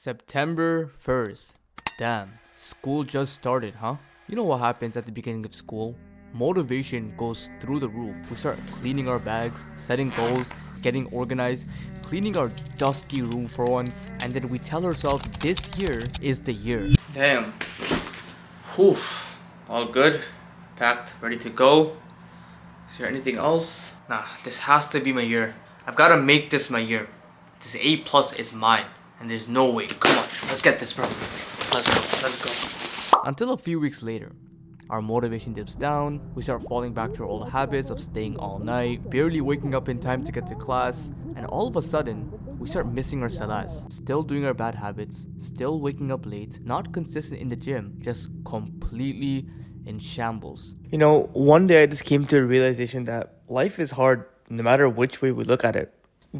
September 1st. Damn, school just started, huh? You know what happens at the beginning of school? Motivation goes through the roof. We start cleaning our bags, setting goals, getting organized, cleaning our dusty room for once, and then we tell ourselves this year is the year. Damn. Whew. All good. Packed, ready to go. Is there anything else? Nah, this has to be my year. I've got to make this my year. This A plus is mine. And there's no way. Come on, let's get this, bro. Let's go. Until a few weeks later, our motivation dips down. We start falling back to our old habits of staying all night, barely waking up in time to get to class, and all of a sudden, we start missing our salahs. Still doing our bad habits, still waking up late, not consistent in the gym, just completely in shambles. You know, one day I just came to the realization that life is hard no matter which way we look at it.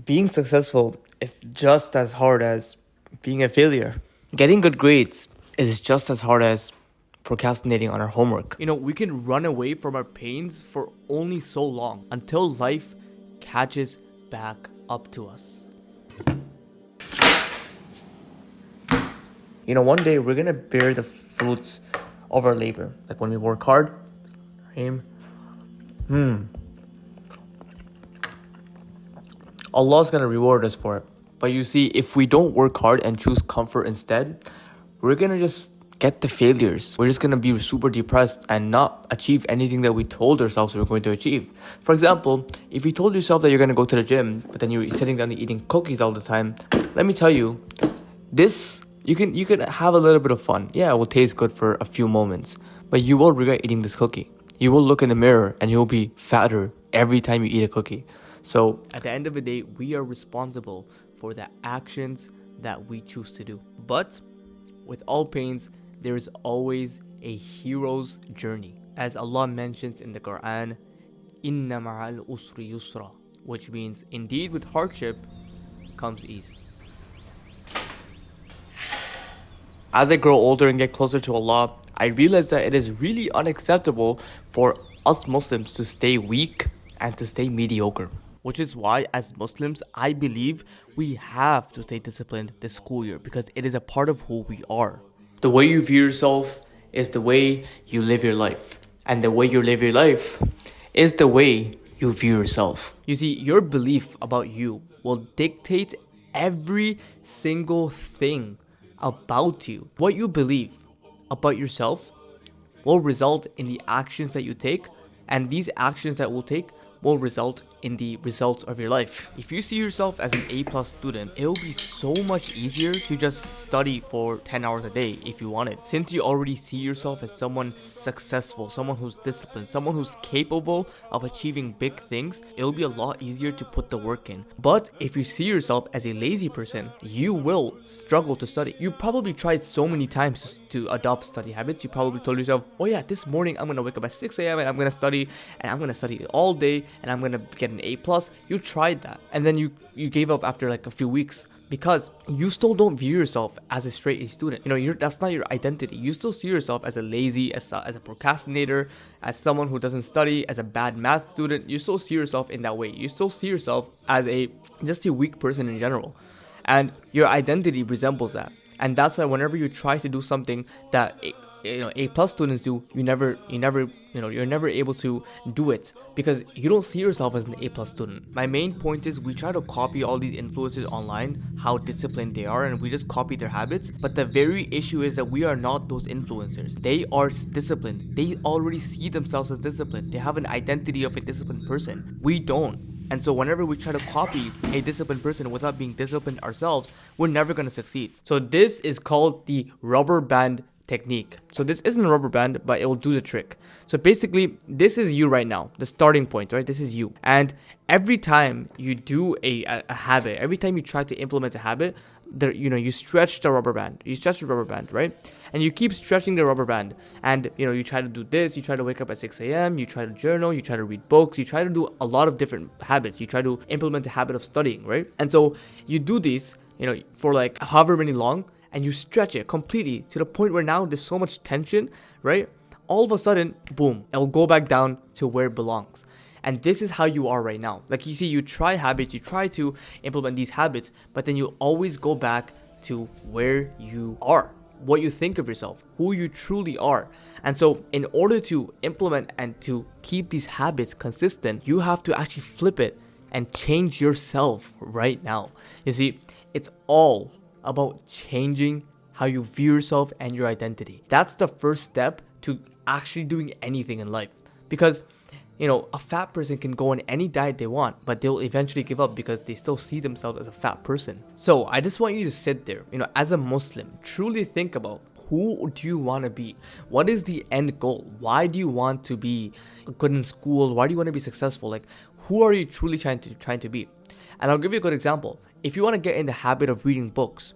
Being successful is just as hard as being a failure. Getting good grades is just as hard as procrastinating on our homework. You know, we can run away from our pains for only so long until life catches back up to us. You know, one day we're gonna bear the fruits of our labor. Like when we work hard, aim. Allah's gonna reward us for it. But you see, if we don't work hard and choose comfort instead, we're gonna just get the failures. We're just gonna be super depressed and not achieve anything that we told ourselves we were going to achieve. For example, if you told yourself that you're gonna go to the gym, but then you're sitting down and eating cookies all the time, let me tell you, this you can have a little bit of fun. Yeah, it will taste good for a few moments, but you will regret eating this cookie. You will look in the mirror and you'll be fatter every time you eat a cookie. So at the end of the day, we are responsible for the actions that we choose to do. But with all pains, there is always a hero's journey. As Allah mentions in the Quran, Inna ma'al usri yusra, which means indeed with hardship comes ease. As I grow older and get closer to Allah, I realize that it is really unacceptable for us Muslims to stay weak and to stay mediocre. Which is why, as Muslims, I believe we have to stay disciplined this school year because it is a part of who we are. The way you view yourself is the way you live your life. And the way you live your life is the way you view yourself. You see, your belief about you will dictate every single thing about you. What you believe about yourself will result in the actions that you take, and these actions that will take will result in the results of your life. If you see yourself as an A+ student, it will be so much easier to just study for 10 hours a day if you wanted. Since you already see yourself as someone successful, someone who's disciplined, someone who's capable of achieving big things, it will be a lot easier to put the work in. But if you see yourself as a lazy person, you will struggle to study. You probably tried so many times to adopt study habits. You probably told yourself, oh yeah, this morning I'm gonna wake up at 6 a.m. and I'm gonna study all day and I'm gonna get an A+. You tried that and then you gave up after like a few weeks because you still don't view yourself as a straight A student. You know, that's not your identity. You still see yourself as a lazy, as a procrastinator, as someone who doesn't study, as a bad math student. You still see yourself in that way. You still see yourself as just a weak person in general, and your identity resembles that. And that's why whenever you try to do something that A+ students do, you're never able to do it because you don't see yourself as an A+ student. My main point is we try to copy all these influencers online, how disciplined they are, and we just copy their habits. But the very issue is that we are not those influencers. They are disciplined. They already see themselves as disciplined. They have an identity of a disciplined person. We don't. And so whenever we try to copy a disciplined person without being disciplined ourselves, we're never going to succeed. So this is called the rubber band technique. So this isn't a rubber band, but it will do the trick. So basically, this is you right now, the starting point, right? This is you. And every time you do a habit, every time you try to implement a habit, you stretch the rubber band. You stretch the rubber band, right? And you keep stretching the rubber band. And, you try to do this. You try to wake up at 6 a.m. You try to journal. You try to read books. You try to do a lot of different habits. You try to implement a habit of studying, right? And so you do these, for like however many long, and you stretch it completely to the point where now there's so much tension, right? All of a sudden, boom, it'll go back down to where it belongs. And this is how you are right now. Like you see, you try habits, you try to implement these habits, but then you always go back to where you are, what you think of yourself, who you truly are. And so in order to implement and to keep these habits consistent, you have to actually flip it and change yourself right now. You see, it's all about changing how you view yourself and your identity. That's the first step to actually doing anything in life. Because, a fat person can go on any diet they want, but they'll eventually give up because they still see themselves as a fat person. So I just want you to sit there, as a Muslim, truly think about, who do you want to be? What is the end goal? Why do you want to be good in school? Why do you want to be successful? Like, who are you truly trying to be? And I'll give you a good example. If you want to get in the habit of reading books,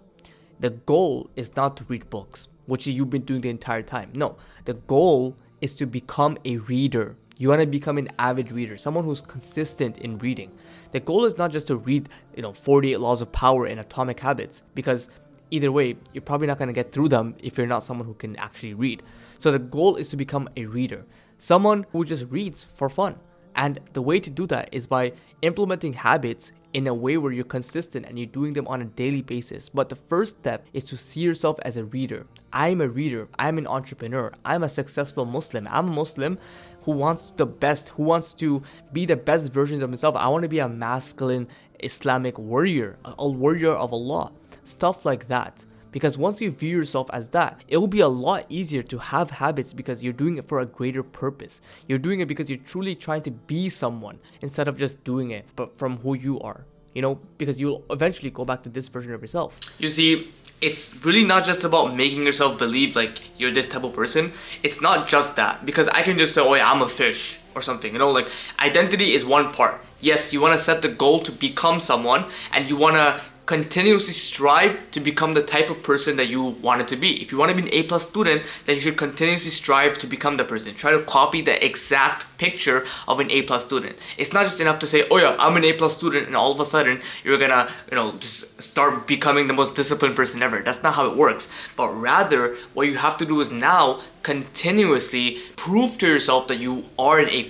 the goal is not to read books, which you've been doing the entire time. No, the goal is to become a reader. You want to become an avid reader, someone who's consistent in reading. The goal is not just to read, 48 Laws of Power and Atomic Habits, because either way, you're probably not going to get through them if you're not someone who can actually read. So the goal is to become a reader, someone who just reads for fun. And the way to do that is by implementing habits in a way where you're consistent and you're doing them on a daily basis. But the first step is to see yourself as a reader. I'm a reader. I'm an entrepreneur. I'm a successful Muslim. I'm a Muslim who wants the best, who wants to be the best version of himself. I want to be a masculine Islamic warrior, a warrior of Allah, stuff like that. Because once you view yourself as that, it will be a lot easier to have habits because you're doing it for a greater purpose. You're doing it because you're truly trying to be someone instead of just doing it, but from who you are. Because you'll eventually go back to this version of yourself. You see, it's really not just about making yourself believe like you're this type of person. It's not just that, because I can just say, oh yeah, I'm a fish or something. Like identity is one part. Yes, you want to set the goal to become someone, and you want to continuously strive to become the type of person that you want it to be. If you want to be an A+ student, then you should continuously strive to become the person. Try to copy the exact picture of an A+ student. It's not just enough to say, oh yeah, I'm an A+ student, and all of a sudden you're gonna, just start becoming the most disciplined person ever. That's not how it works. But rather, what you have to do is now continuously prove to yourself that you are an A+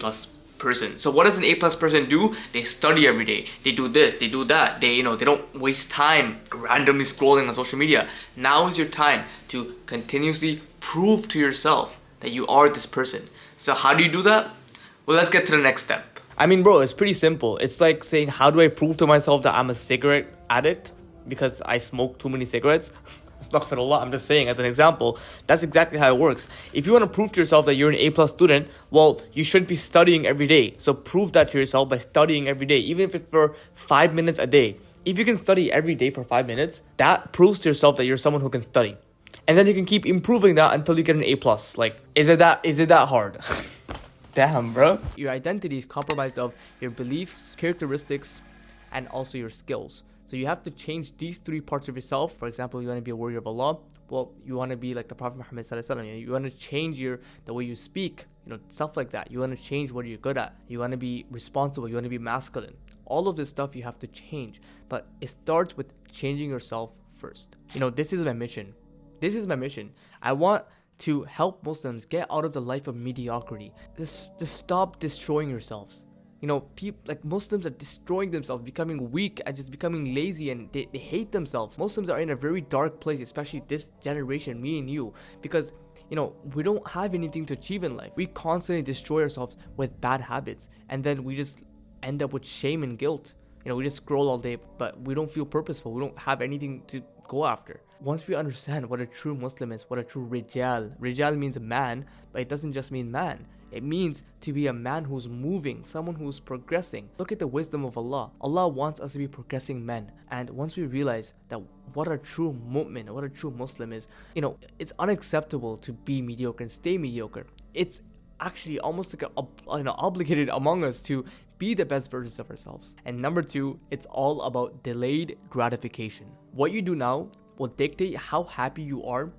person. So what does an A+ person do? They study every day. They do this, they do that. They don't waste time randomly scrolling on social media. Now is your time to continuously prove to yourself that you are this person. So how do you do that? Well, let's get to the next step. I mean, bro, it's pretty simple. It's like saying, how do I prove to myself that I'm a cigarette addict because I smoke too many cigarettes? Astaghfirullah, I'm just saying as an example. That's exactly how it works. If you want to prove to yourself that you're an A+ student, well, you should be studying every day. So prove that to yourself by studying every day, even if it's for 5 minutes a day. If you can study every day for 5 minutes, that proves to yourself that you're someone who can study. And then you can keep improving that until you get an A+. Like, is it that hard? Damn, bro. Your identity is comprised of your beliefs, characteristics, and also your skills. So you have to change these three parts of yourself. For example, you want to be a warrior of Allah. Well, you want to be like the Prophet Muhammad sallallahu alaihi wasallam. You want to change the way you speak, stuff like that. You want to change what you're good at. You want to be responsible. You want to be masculine. All of this stuff you have to change. But it starts with changing yourself first. This is my mission. I want to help Muslims get out of the life of mediocrity. Just stop destroying yourselves. People like Muslims are destroying themselves, becoming weak and just becoming lazy, and they hate themselves. Muslims are in a very dark place, especially this generation, me and you, because we don't have anything to achieve in life. We constantly destroy ourselves with bad habits, and then we just end up with shame and guilt. We just scroll all day, but we don't feel purposeful. We don't have anything to go after. Once we understand what a true Muslim is, what a true Rijal means man, but it doesn't just mean man. It means to be a man who's moving, someone who's progressing. Look at the wisdom of Allah. Allah wants us to be progressing men. And once we realize that what a true mu'min, what a true Muslim is, it's unacceptable to be mediocre and stay mediocre. It's actually almost like obligated among us to be the best versions of ourselves. And number 2, it's all about delayed gratification. What you do now will dictate how happy you are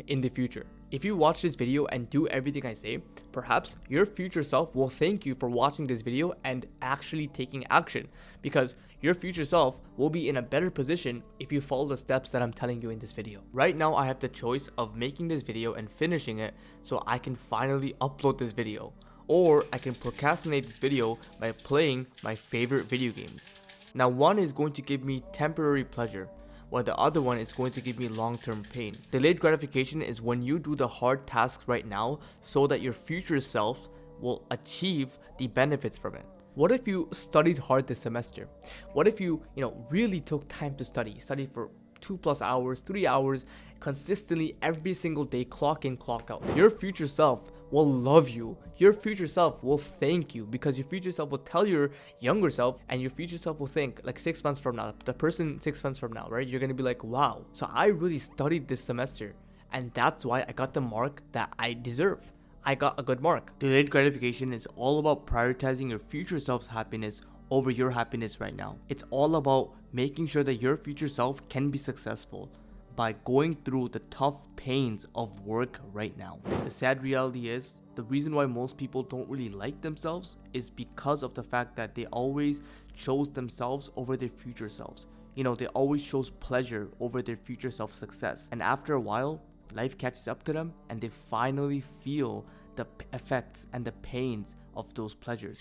in the future. If you watch this video and do everything I say, perhaps your future self will thank you for watching this video and actually taking action, because your future self will be in a better position if you follow the steps that I'm telling you in this video. Right now, I have the choice of making this video and finishing it so I can finally upload this video, or I can procrastinate this video by playing my favorite video games. Now, one is going to give me temporary pleasure, while the other one is going to give me long-term pain. Delayed gratification is when you do the hard tasks right now so that your future self will achieve the benefits from it. What if you studied hard this semester? What if you really took time to study? Study for 2+ hours, 3 hours, consistently every single day, clock in, clock out. Your future self will love you. Your future self will thank you, because your future self will tell your younger self, and your future self will think, like 6 months from now, the person 6 months from now, right? You're gonna be like, wow, so I really studied this semester, and that's why I got the mark that I deserve. I got a good mark. Delayed gratification is all about prioritizing your future self's happiness over your happiness right now. It's all about making sure that your future self can be successful by going through the tough pains of work right now. The sad reality is, the reason why most people don't really like themselves is because of the fact that they always chose themselves over their future selves. They always chose pleasure over their future self success. And after a while, life catches up to them and they finally feel the effects and the pains of those pleasures.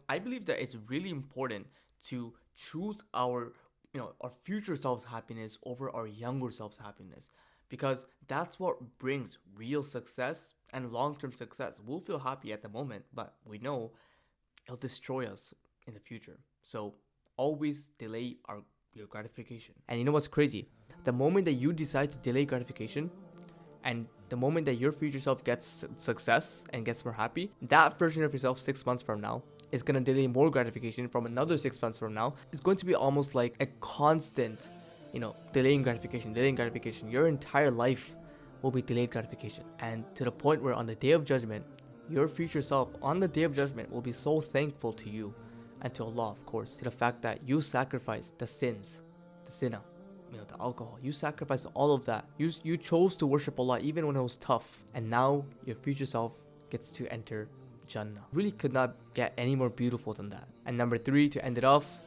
I believe that it's really important to choose our future self's happiness over our younger self's happiness, because that's what brings real success and long-term success. We'll feel happy at the moment, but we know it'll destroy us in the future. So always delay your gratification. And you know what's crazy? The moment that you decide to delay gratification, and the moment that your future self gets success and gets more happy, that version of yourself 6 months from now is going to delay more gratification from another 6 months from now. It's going to be almost like a constant, delaying gratification. Your entire life will be delayed gratification. And to the point where on the day of judgment, your future self on the day of judgment will be so thankful to you and to Allah, of course, to the fact that you sacrificed the sins, the sinner, the alcohol. You sacrificed all of that. You chose to worship Allah even when it was tough. And now your future self gets to enter Jannah. Really could not get any more beautiful than that. And number 3, to end it off,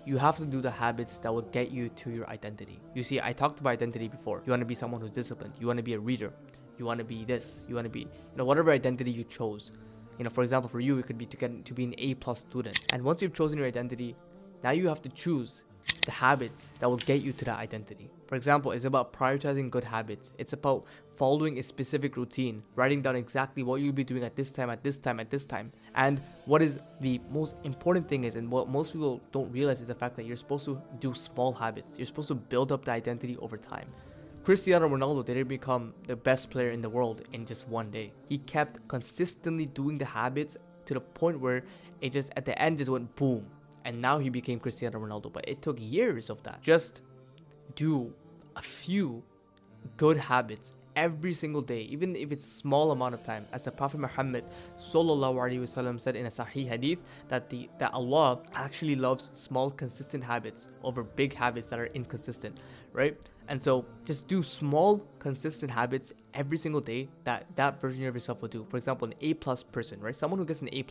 you have to do the habits that will get you to your identity. You see, I talked about identity before. You want to be someone who's disciplined. You want to be a reader. You want to be this. You want to be, whatever identity you chose. For example, for you, it could be to get to be an A+ student. And once you've chosen your identity, now you have to choose the habits that will get you to that identity. For example, it's about prioritizing good habits. It's about following a specific routine, writing down exactly what you'll be doing at this time, at this time, at this time. And what is the most important thing is, and what most people don't realize, is the fact that you're supposed to do small habits. You're supposed to build up the identity over time. Cristiano Ronaldo didn't become the best player in the world in just one day. He kept consistently doing the habits to the point where it just at the end just went boom. And now he became Cristiano Ronaldo. But it took years of that. Just do a few good habits every single day, even if it's small amount of time. As the Prophet Muhammad sallallahu alaihi wasallam said in a Sahih hadith, that Allah actually loves small consistent habits over big habits that are inconsistent, right? And so just do small consistent habits every single day that version of yourself will do. For example, an A+ person, right? Someone who gets an A+,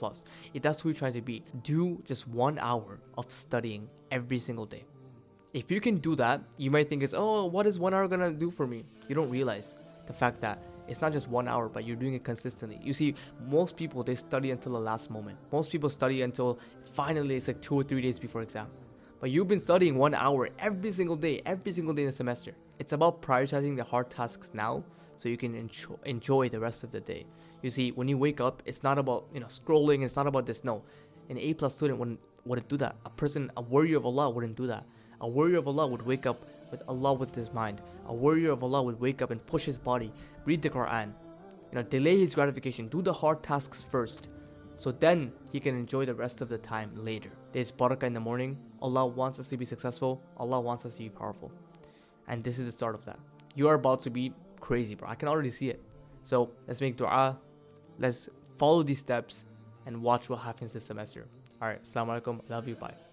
if that's who you're trying to be, do just 1 hour of studying every single day. If you can do that, you might think what is 1 hour gonna do for me? You don't realize the fact that it's not just 1 hour, but you're doing it consistently. You see, most people, they study until the last moment. Most people study until finally it's like 2 or 3 days before exam. But you've been studying 1 hour every single day in the semester. It's about prioritizing the hard tasks now so you can enjoy the rest of the day. You see, when you wake up, it's not about scrolling, it's not about this. No, an A+ student wouldn't do that. A warrior of Allah wouldn't do that. A warrior of Allah would wake up with Allah with his mind. A warrior of Allah would wake up and push his body, read the Quran, delay his gratification, do the hard tasks first, so then he can enjoy the rest of the time later. There's barakah in the morning. Allah wants us to be successful. Allah wants us to be powerful. And this is the start of that. You are about to be crazy, bro. I can already see it. So let's make dua. Let's follow these steps and watch what happens this semester. Alright, assalamu alaikum. Love you. Bye.